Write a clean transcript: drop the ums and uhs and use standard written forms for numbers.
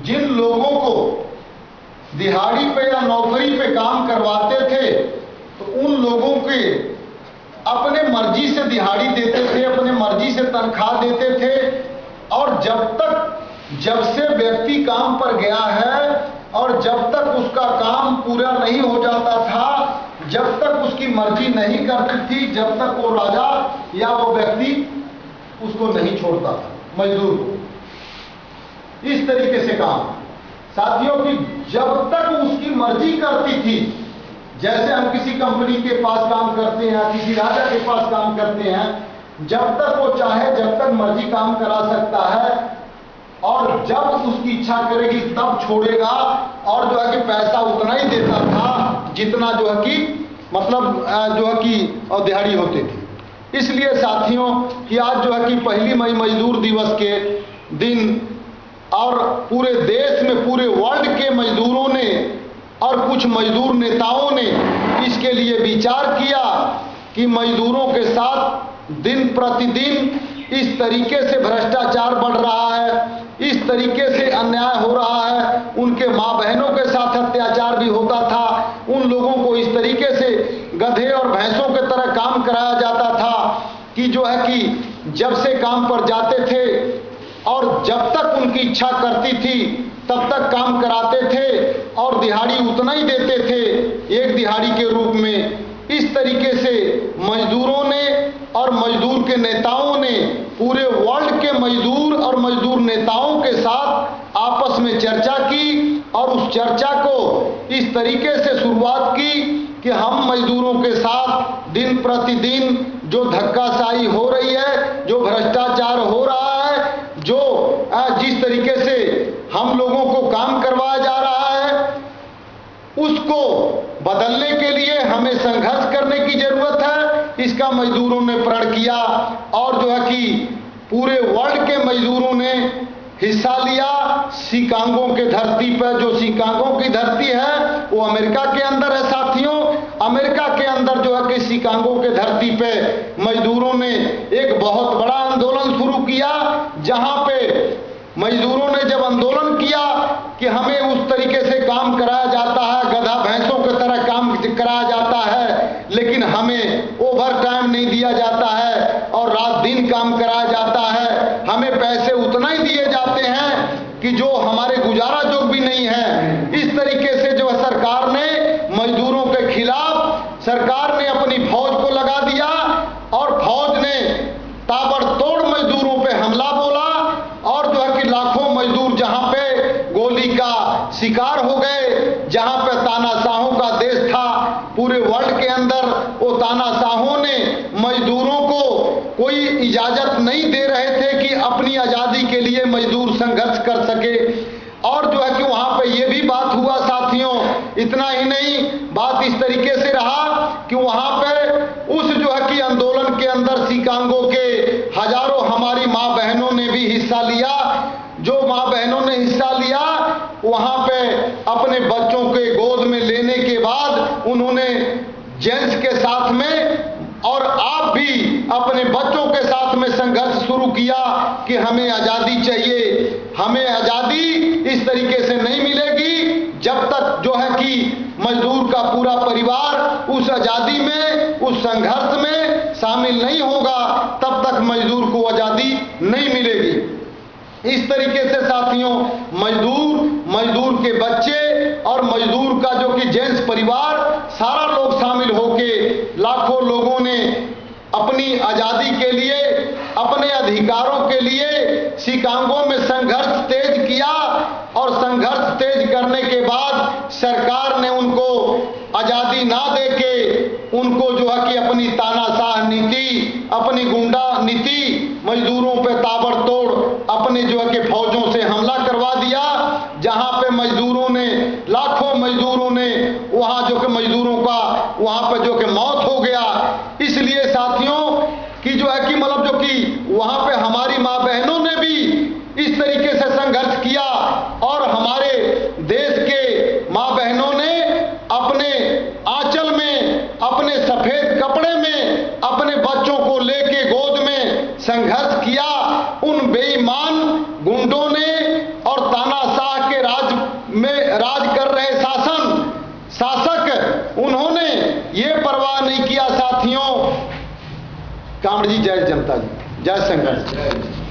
जिन लोगों को दिहाड़ी पे या नौकरी पे काम करवाते थे तो उन लोगों के अपने मर्जी से दिहाड़ी देते थे, अपने मर्जी से तनख्वाह देते थे। और जब से व्यक्ति काम पर गया है और जब तक उसका काम पूरा नहीं हो जाता था, जब तक उसकी मर्जी नहीं करती थी, जब तक वो राजा या वो व्यक्ति उसको नहीं छोड़ता था, मजदूर को। इस तरीके से काम साथियों की जब तक उसकी मर्जी करती थी, जैसे हम किसी कंपनी के पास काम करते हैं, किसी राजा के पास काम करते हैं, जब तक वो चाहे, जब तक मर्जी काम करा सकता है। और जब उसकी इच्छा करेगी तब छोड़ेगा। और जो है कि पैसा उतना ही देता था जितना जो है कि मतलब जो है कि दिहाड़ी होती थी। इसलिए साथियों कि आज जो है कि 1 मई मजदूर दिवस के दिन और पूरे देश में, पूरे वर्ल्ड के मजदूरों ने और कुछ मजदूर नेताओं ने इसके लिए विचार किया कि मजदूरों के साथ दिन प्रतिदिन इस तरीके से भ्रष्टाचार बढ़ रहा है, इस तरीके से अन्याय हो रहा है, उनके माँ बहनों के साथ अत्याचार भी होता था, उन लोगों को इस तरीके से गधे और भैंसों के तरह काम कराया जाता था कि जो है कि जब से काम पर जाते थे और जब तक उनकी इच्छा करती थी तब तक काम कराते थे और दिहाड़ी उतना ही देते थे, एक दिहाड़ी के रूप में। इस तरीके से मजदूरों ने और मजदूर के नेताओं ने पूरे वर्ल्ड के मजदूर और मजदूर नेताओं के साथ आपस में चर्चा की और उस चर्चा को इस तरीके से शुरुआत की कि हम मजदूरों के साथ दिन प्रतिदिन जो धक्काशाही हो रही है, जो भ्रष्टाचार हो रहा है, जो जिस तरीके से हम लोगों को काम करवाया जा रहा है, उसको बदलने के लिए हमें संघर्ष करने की जरूरत है। इसका मजदूरों ने प्रण किया और जो है कि पूरे वर्ल्ड के मजदूरों ने हिस्सा लिया। शिकागो के धरती पर, जो शिकागो की धरती है वो अमेरिका के अंदर है साथियों, अमेरिका के अंदर जो है कि शिकागो के धरती पे मजदूरों ने एक बहुत बड़ा आंदोलन शुरू किया, जहां पे मजदूरों ने जब आंदोलन किया कि हमें उस तरीके से काम कराया जाता है, गधा भैंसों की तरह काम कराया जाता है, लेकिन हमें ओवर टाइम नहीं दिया जाता है और रात दिन काम कराया जाता है, हमें पैसे उतना ही दिए जाते हैं कि जो हमारे गुजारा जोग भी नहीं है। इस तरीके से जो सरकार ने मजदूरों के खिलाफ सरकार ने अपनी फौज को लगा दिया और फौज ने ताबड़तोड़ मजदूरों पे हमला बोला और जो है कि लाखों मजदूर जहां पे गोली का शिकार हो गए, जहां पे तानाशाहों का देश था पूरे वर्ल्ड के अंदर, वो तानाशाहों ने मजदूरों को कोई इजाजत नहीं दे रहे थे कि अपनी आजादी के लिए मजदूर संघर्ष कर सके। और जो है कि वहां पे ये भी बात हुआ साथियों, इतना ही नहीं, बात इस तरीके से रहा कि वहां पे उस जो है कि आंदोलन के अंदर शिकागो के हजारों हमारी माँ बहनों ने भी हिस्सा लिया। जो माँ बहनों ने हिस्सा लिया वहां पे अपने बच्चों के गोद में लेने के बाद उन्होंने जेंट्स के साथ में और आप भी अपने बच्चों के साथ में संघर्ष शुरू किया कि हमें आजादी चाहिए, हमें आजादी इस तरीके से नहीं मिलेगी जब तक जो है कि मजदूर का पूरा परिवार उस आजादी में, उस संघर्ष में शामिल नहीं होगा, तब तक मजदूर को आजादी नहीं मिलेगी। इस तरीके से साथियों मजदूर के बच्चे और मजदूर का जो कि जेंट्स परिवार सारा लोग शामिल होके लाखों लोगों ने अपनी आजादी के लिए, अपने अधिकारों के लिए शिकागो में संघर्ष तेज किया और संघर्ष तेज करने के बाद सरकार ने उनको आजादी ना देके उनको जो है कि अपनी तानाशाह नीति, अपनी गुंडा नीति, मजदूरों पे ताबड़तोड़ अपने जो है कि फौजों से हमला करवा दिया, जहां पे मजदूरों ने, लाखों मजदूरों ने वहां जो कि मजदूरों का वहां पे जो कि मौत हो गया। इसलिए साथियों कि जो है कि मतलब जो कि वहां पे हमारी माँ बहनों ने भी इस तरीके से कर रहे शासक, उन्होंने ये परवाह नहीं किया। साथियों, कामड़ जी, जय जनता जी, जय संघर्ष।